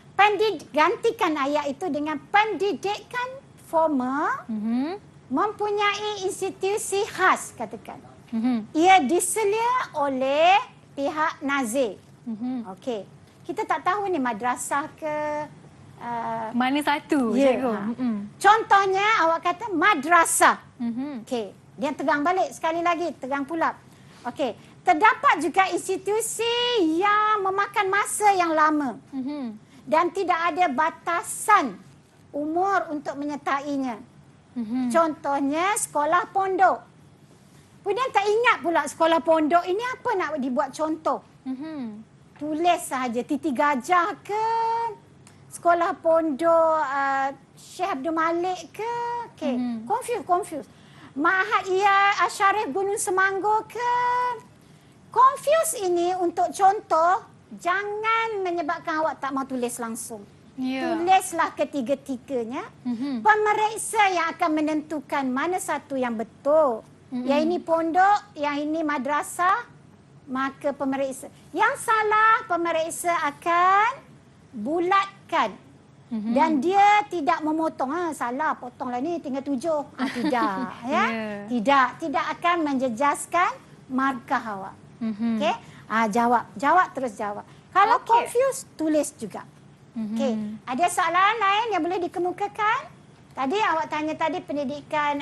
gantikan ayat itu dengan pendidikan formal mempunyai institusi khas, katakan. Ia diselia oleh pihak nazir. Okey. Kita tak tahu ni madrasah ke
Mana satu,
ya.
cikgu?
Contohnya awak kata madrasah. Okey. Dia tegang balik sekali lagi, tegang pula. Okey. Terdapat juga institusi yang memakan masa yang lama. Dan tidak ada batasan umur untuk menyertainya. Contohnya sekolah pondok. Kemudian tak ingat pula sekolah pondok ini apa nak dibuat contoh. Tulis sahaja Titi Gajah ke, sekolah pondok Syekh Abdul Malik ke. Okay. Confuse. Ma'had Ia Asyarif Gunung Semanggur ke. Confuse ini untuk contoh, jangan menyebabkan awak tak mau tulis langsung. Tulislah ketiga-tiganya. Pemeriksa yang akan menentukan mana satu yang betul. Yang ini pondok, yang ini madrasah, maka pemeriksa. Yang salah, pemeriksa akan bulatkan. Dan dia tidak memotong. Salah, potonglah ni tinggal 7. Tidak. Ya? Tidak akan menjejaskan markah awak. Okey? Jawab terus jawab. Kalau confused, tulis juga. Okey, ada soalan lain yang boleh dikemukakan? Tadi awak tanya tadi pendidikan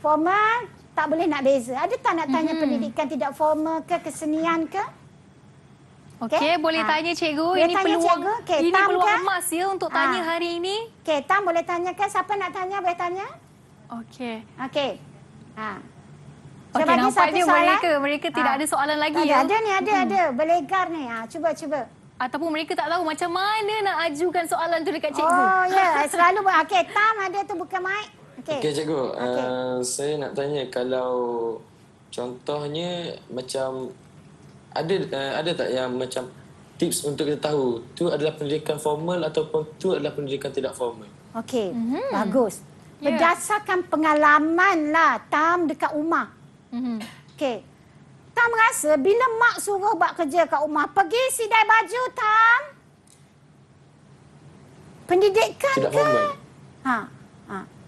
formal tak boleh nak beza. Ada tak nak tanya pendidikan tidak formal ke kesenian ke?
Okey, boleh tanya cikgu.
Boleh
Ini
tanya
peluang
cikgu. Okay,
ini
Tam
peluang
kan?
emas ya untuk tanya hari ini.
Okey, Tam boleh tanyakan. Siapa nak tanya boleh tanya?
Okey.
Okey.
Okey,
bagi
nampaknya
satu soalan.
mereka tidak ada soalan lagi ya.
Ada ni, ada. Belegar ni. Cuba.
Ataupun mereka tak tahu macam mana nak ajukan soalan tu dekat cikgu.
Oh, ya. Selalu. Okey, Tam ada tu buka mic.
Okey, cikgu. Saya nak tanya kalau contohnya macam ada tak yang macam tips untuk kita tahu tu adalah pendidikan formal ataupun tu adalah pendidikan tidak formal?
Okey, bagus. Berdasarkan pengalaman lah Tam dekat rumah. Okey. Tam rasa bila mak suruh buat kerja kat rumah, pergi sidai baju Tam. Pendidikan
tidak
ke?
formal.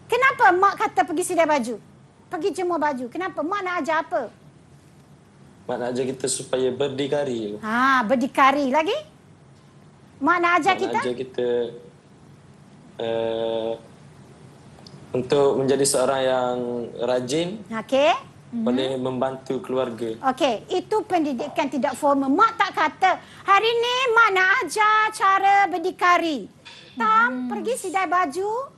Kenapa mak kata pergi sidai baju? Pergi jemur baju. Kenapa? Mak nak ajar apa?
Mak nak ajar kita supaya berdikari.
Berdikari lagi? Mak nak ajar kita?
Mak nak ajar kita untuk menjadi seorang yang rajin.
Okey.
Boleh membantu keluarga.
Okey, itu pendidikan tidak formal. Mak tak kata, hari ni mak nak ajar cara berdikari. Tam, pergi sidai baju.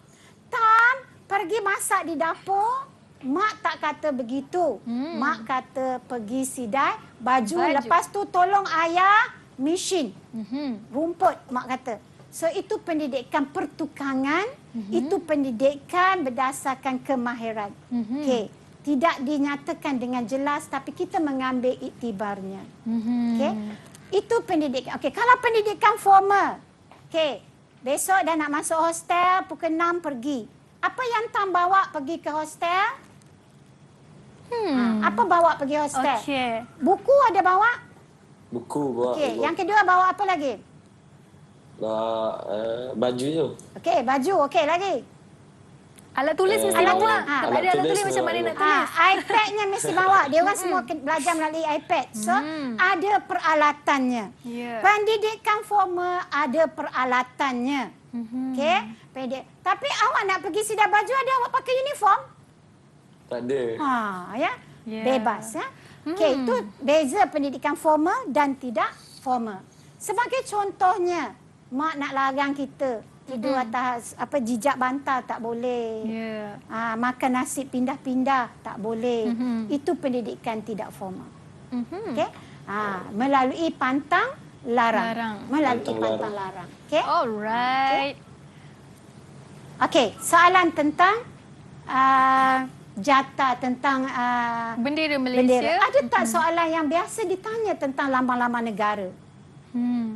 Tam, pergi masak di dapur. Mak tak kata begitu. Mak kata pergi sidai baju. Lepas tu tolong ayah mesin. Rumput, mak kata. So, itu pendidikan pertukangan. Itu pendidikan berdasarkan kemahiran. Okey. Tidak dinyatakan dengan jelas tapi kita mengambil iktibarnya. Okey. Itu pendidikan. Okey, kalau pendidikan formal. Okey. Besok dah nak masuk hostel, pukul 6 pergi. Apa yang Tam bawa pergi ke hostel? Apa bawa pergi hostel?
Okey.
Buku ada bawa?
Buku bawa.
Okey, yang kedua bawa apa lagi?
Bawa baju tu.
Okey, baju. Okey, lagi.
Alat tulis mesti bawa. Tak ada alat tulis macam mana nak tulis?
iPad-nya mesti bawa. Dia orang semua belajar melalui iPad. So, ada peralatannya. Pendidikan formal ada peralatannya. Okey. Tapi awak nak pergi sidai baju, ada awak pakai uniform?
Tak ada.
Bebas. Okey, itu beza pendidikan formal dan tidak formal. Sebagai contohnya, mak nak larang kita tidur atas jijak bantal tak boleh. Makan nasi pindah-pindah tak boleh. Itu pendidikan tidak formal. Okey? Melalui pantang larang. Melalui pantang larang. Okey?
Alright.
Okey, soalan tentang jata tentang
bendera Malaysia.
Ada tak soalan yang biasa ditanya tentang lambang-lambang negara?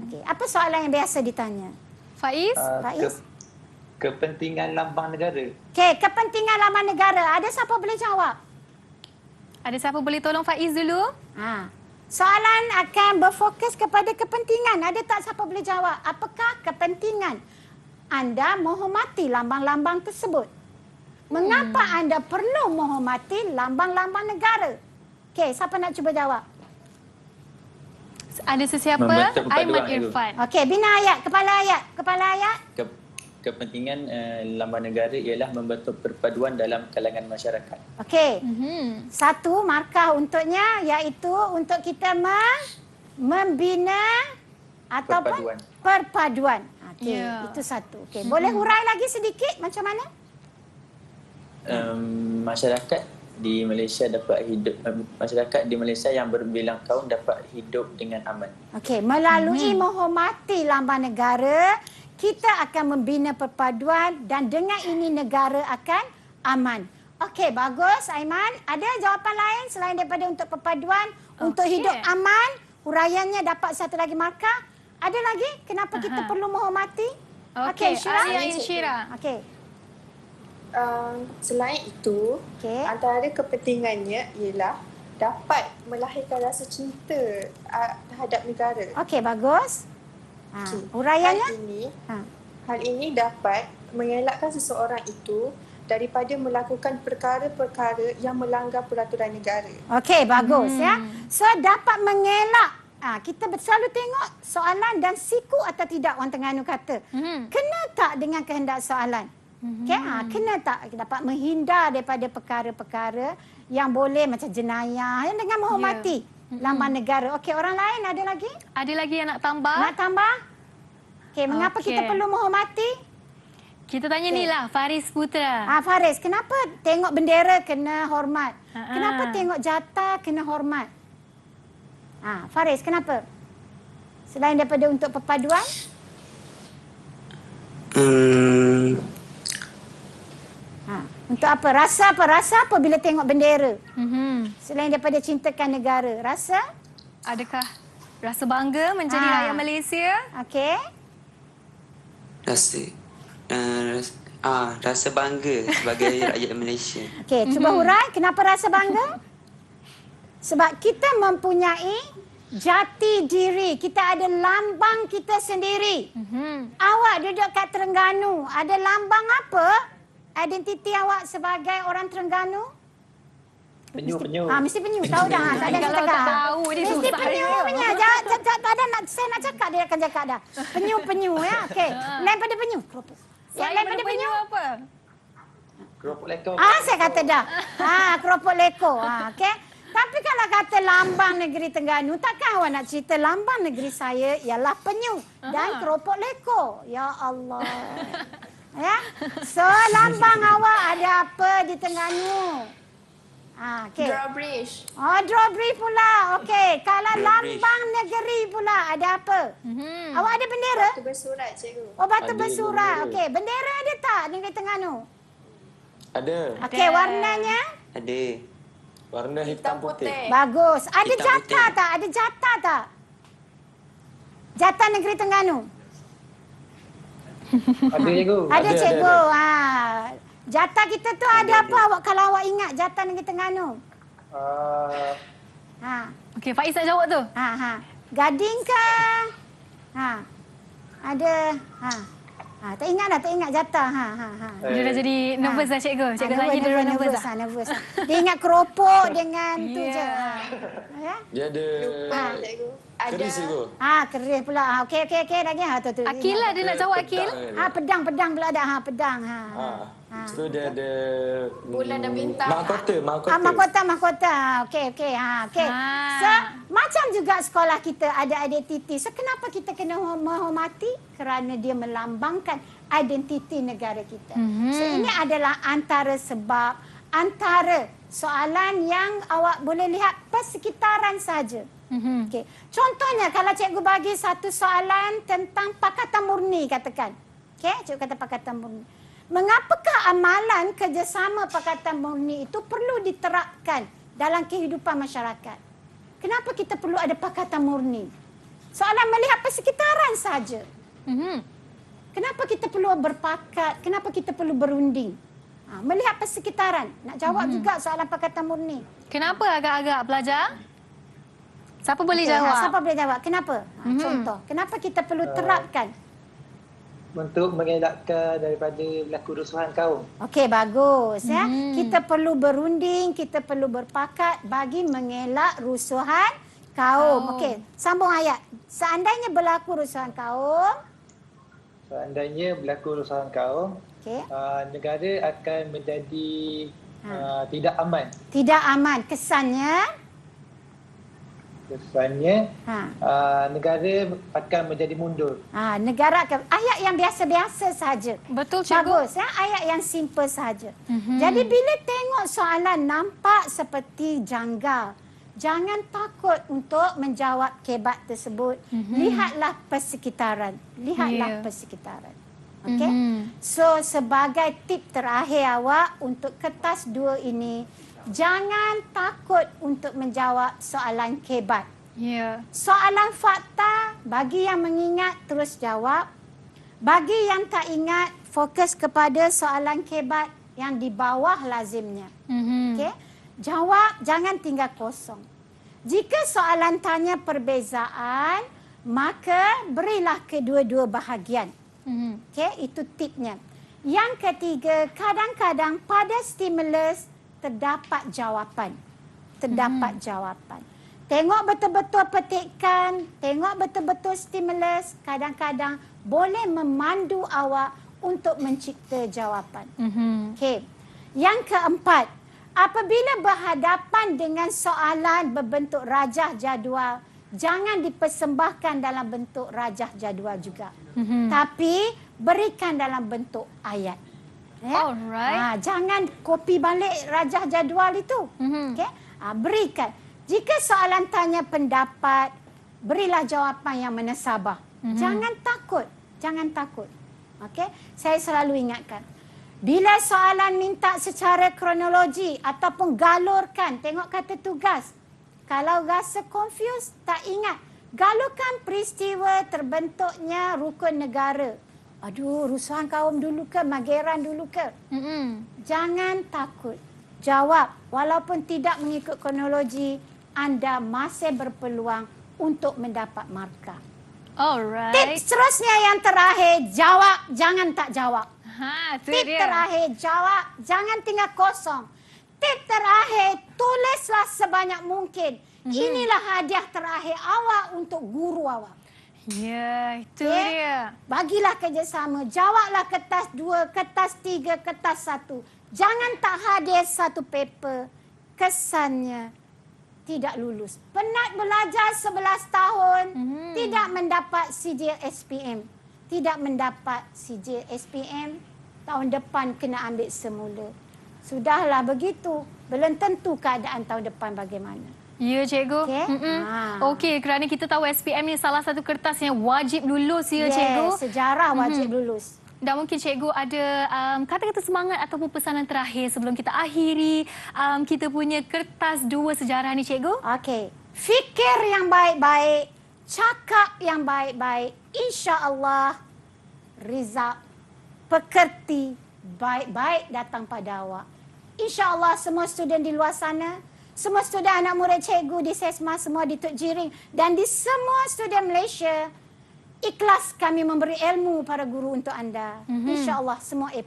Okey, apa soalan yang biasa ditanya?
Faiz?
Kepentingan lambang negara.
Okey, kepentingan lambang negara. Ada siapa boleh jawab?
Ada siapa boleh tolong Faiz dulu?
Soalan akan berfokus kepada kepentingan. Ada tak siapa boleh jawab? Apakah kepentingan anda menghormati lambang-lambang tersebut? Mengapa anda perlu menghormati lambang-lambang negara? Okey, siapa nak cuba jawab?
Ada sesiapa?
Membentuk
Aiman
perpaduan, Cikgu.
Irfan.
Okey, bina ayat, kepala ayat, kepala ayat.
Kepentingan lambang negara ialah membentuk perpaduan dalam kalangan masyarakat.
Okey. Satu markah untuknya iaitu untuk kita membina ataupun perpaduan. Okey, itu satu. Okey, boleh hurai lagi sedikit macam mana?
Masyarakat di Malaysia dapat hidup, masyarakat di Malaysia yang berbilang kaum dapat hidup dengan aman.
Okey, melalui menghormati lambang negara, kita akan membina perpaduan dan dengan ini negara akan aman. Okey, bagus Aiman. Ada jawapan lain selain daripada untuk perpaduan, untuk hidup aman, huraiannya dapat satu lagi markah? Ada lagi? Kenapa kita perlu menghormati? Okey,
Syira.
Okey.
Selain itu, antara kepentingannya ialah dapat melahirkan rasa cinta terhadap negara.
Okey, bagus. Huraiannya?
Hal ini dapat mengelakkan seseorang itu daripada melakukan perkara-perkara yang melanggar peraturan negara.
Okey, bagus ya. So dapat mengelak. Kita selalu tengok soalan dan siku atau tidak orang Terengganu kata. Kena tak dengan kehendak soalan? Okay, kena tak dapat menghindar daripada perkara-perkara yang boleh macam jenayah yang dengan menghormati lambang negara. Okey, orang lain ada lagi?
Ada lagi yang nak tambah?
Nak tambah? Okey, mengapa kita perlu menghormati?
Kita tanya ni lah, Faris Putra.
Faris, kenapa tengok bendera kena hormat? Kenapa tengok jata kena hormat? Faris, kenapa? Selain daripada untuk perpaduan? Untuk apa? Rasa apa? Rasa apa bila tengok bendera? Selain daripada cintakan negara. Rasa?
Adakah rasa bangga menjadi rakyat Malaysia?
Okey.
Rasa bangga sebagai rakyat Malaysia.
Okey, cuba hurai. Kenapa rasa bangga? Sebab kita mempunyai jati diri. Kita ada lambang kita sendiri. Awak duduk kat Terengganu. Ada lambang apa? Identiti awak sebagai orang Terengganu?
Penyu.
Mesti penyu. Tahu dah. Tak ada
Kalau
cakap.
tak tahu, dia
mesti
susah
penyu
dia.
punya. Tak ada saya nak cakap, dia akan cakap dah. Penyu ya. Okey. Lain pada penyu. Keropok. Yang lain pada penyu
apa?
Keropok lekor.
Saya kata dah. Keropok lekor. Okey. Tapi kalau kata lambang negeri Terengganu, takkan awak nak cerita lambang negeri saya ialah penyu dan keropok lekor. Ya Allah. Ya. So lambang awak ada apa di Terengganu? Okay.
Drawbridge.
Drawbridge pula. Okey. Kalau lambang negeri pula ada apa? Awak ada bendera?
Batu bersurat, cikgu.
Batu bersurat. Okey. Bendera ada tak negeri Terengganu?
Ada.
Okey. Warnanya?
Ada.
Warna hitam putih.
Bagus. Ada
Hitam
jata
putih.
tak? Ada jata tak? Jata negeri Terengganu?
Ada cikgu.
Ada cikgu. Jata kita tu ada apa awak kalau awak ingat jata negeri Terengganu?
Okey, Faiz nak jawab tu.
Gading ke? Ada. Tak ingat jata.
Dia dah jadi nervous dah cikgu. Cikgu tanya dia dah nervous dah.
Nervous. Dia ingat keropok dengan tu je. Ya?
Dia ada keris cikgu.
Keris pula. Okey lagi. Tu.
Akil lah dia nak jawab Akil.
Pedang pula ada. Pedang.
So dia ada
Bulan dan bintang.
Mahkota. Okey. So, macam juga sekolah kita ada identiti. So, kenapa kita kena menghormati? Kerana dia melambangkan identiti negara kita. So, ini adalah antara soalan yang awak boleh lihat persekitaran saja. Okay. Contohnya, kalau cikgu bagi satu soalan tentang Pakatan Murni, katakan. Okay, cikgu kata Pakatan Murni. Mengapakah amalan kerjasama Pakatan Murni itu perlu diterapkan dalam kehidupan masyarakat? Kenapa kita perlu ada Pakatan Murni? Soalan melihat persekitaran saja. Kenapa kita perlu berpakat? Kenapa kita perlu berunding? Melihat persekitaran. Nak jawab juga soalan Pakatan Murni.
Kenapa agak-agak pelajar? Siapa boleh jawab?
Siapa boleh jawab? Kenapa? Contoh. Kenapa kita perlu terapkan?
Untuk mengelakkan daripada berlaku kerusuhan kaum.
Okey, bagus ya. Kita perlu berunding, kita perlu berpakat bagi mengelak rusuhan Kaum. Okey, sambung ayat. Seandainya berlaku rusuhan kaum,
Seandainya berlaku rusuhan kaum,
okey.
Negara akan menjadi tidak aman.
Tidak aman. Kesannya
negara akan menjadi mundur.
Negara akan, ayat yang biasa-biasa saja.
Betul, cikgu.
Bagus, ayat yang simple saja. Jadi bila tengok soalan nampak seperti janggal, jangan takut untuk menjawab kebat tersebut. Lihatlah persekitaran. Persekitaran. Okey. So sebagai tip terakhir awak untuk kertas 2 ini, jangan takut untuk menjawab soalan kebat. Soalan fakta, bagi yang mengingat terus jawab. Bagi yang tak ingat, fokus kepada soalan kebat yang di bawah lazimnya. Okey? Jawab, jangan tinggal kosong. Jika soalan tanya perbezaan, maka berilah kedua-dua bahagian. Okey, itu tipnya. Yang ketiga, kadang-kadang pada stimulus terdapat jawapan. Tengok betul-betul petikan, tengok betul-betul stimulus, kadang-kadang boleh memandu awak untuk mencipta jawapan. Okey. Yang keempat, apabila berhadapan dengan soalan berbentuk rajah jadual, jangan dipersembahkan dalam bentuk rajah jadual juga. Tapi berikan dalam bentuk ayat.
Alright.
Jangan copy balik rajah jadual itu. Okey? Berikan. Jika soalan tanya pendapat, berilah jawapan yang menasabah. Jangan takut. Okey? Saya selalu ingatkan. Bila soalan minta secara kronologi ataupun galurkan, tengok kata tugas. Kalau rasa confused, tak ingat. Galurkan peristiwa terbentuknya rukun negara. Aduh, rusuhan kaum dulu ke, Mageran dulu ke. Jangan takut. Jawab. Walaupun tidak mengikut kronologi, anda masih berpeluang untuk mendapat markah.
Alright.
Tips seterusnya yang terakhir, jawab, jangan tak jawab. Tip
dia.
terakhir, jawab, jangan tinggal kosong. Tip terakhir, tulislah sebanyak mungkin. Inilah hadiah terakhir awak untuk guru awak.
Ya, itu dia.
Bagilah kerjasama. Jawablah kertas 2, kertas 3, kertas 1. Jangan tak hadir satu paper. Kesannya tidak lulus. Penat belajar 11 tahun, tidak mendapat sijil SPM. Tidak mendapat sijil SPM, tahun depan kena ambil semula. Sudahlah begitu. Belum tentu keadaan tahun depan bagaimana.
Ya, cikgu.
Okey.
Okey, kerana kita tahu SPM ni salah satu kertas yang wajib lulus, ya, cikgu.
Sejarah wajib lulus.
Dan mungkin cikgu ada kata-kata semangat ataupun pesanan terakhir sebelum kita akhiri kita punya kertas 2 sejarah ni, cikgu.
Okey. Fikir yang baik-baik, cakap yang baik-baik, insya-Allah rizal pekerti baik-baik datang pada awak. Insya-Allah semua student di luar sana, semua student anak murid cikgu di SESMA, semua di Tok Jiring dan di semua student Malaysia, ikhlas kami memberi ilmu para guru untuk anda. InsyaAllah semua A+.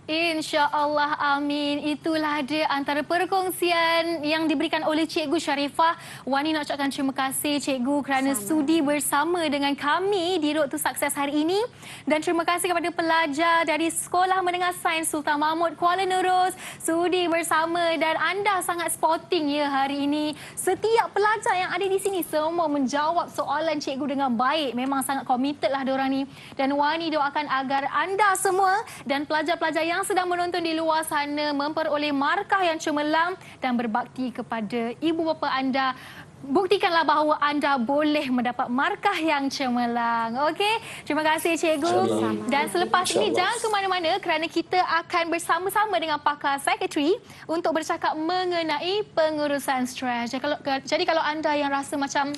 InsyaAllah, amin. Itulah dia antara perkongsian yang diberikan oleh Cikgu Sharifah. Wani nak ucapkan terima kasih Cikgu kerana sudi bersama dengan kami di Road to Success hari ini. Dan terima kasih kepada pelajar dari Sekolah Menengah Sains Sultan Mahmud Kuala Nerus. Sudi bersama dan anda sangat sporting ya hari ini. Setiap pelajar yang ada di sini semua menjawab soalan Cikgu dengan baik. Memang sangat committed lah diorang ni. Dan Wani doakan agar anda semua dan pelajar-pelajar yang sedang menonton di luar sana memperoleh markah yang cemerlang dan berbakti kepada ibu bapa anda. Buktikanlah bahawa anda boleh mendapat markah yang cemerlang. Okey, terima kasih Cikgu. Dan selepas ini jangan ke mana-mana kerana kita akan bersama-sama dengan pakar psikiatri untuk bercakap mengenai pengurusan stres. Jadi kalau anda yang rasa macam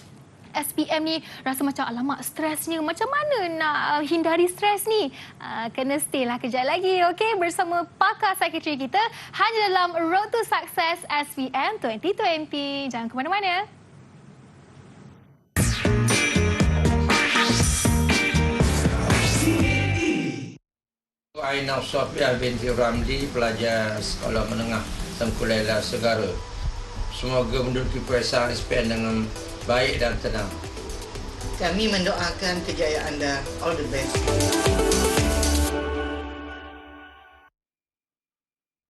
SPM ni rasa macam alamak stresnya, macam mana nak hindari stres ni? Kena stay lah kejap lagi, okey, bersama pakar psikiatri kita hanya dalam Road to Success SPM 2020. Jangan ke mana-mana.
Aina Sofia binti Ramli, pelajar Sekolah Menengah Tengku Laila Segara. Semoga menduduki peperiksaan SPM dengan baik dan senang.
Kami mendoakan kejayaan anda. All the best.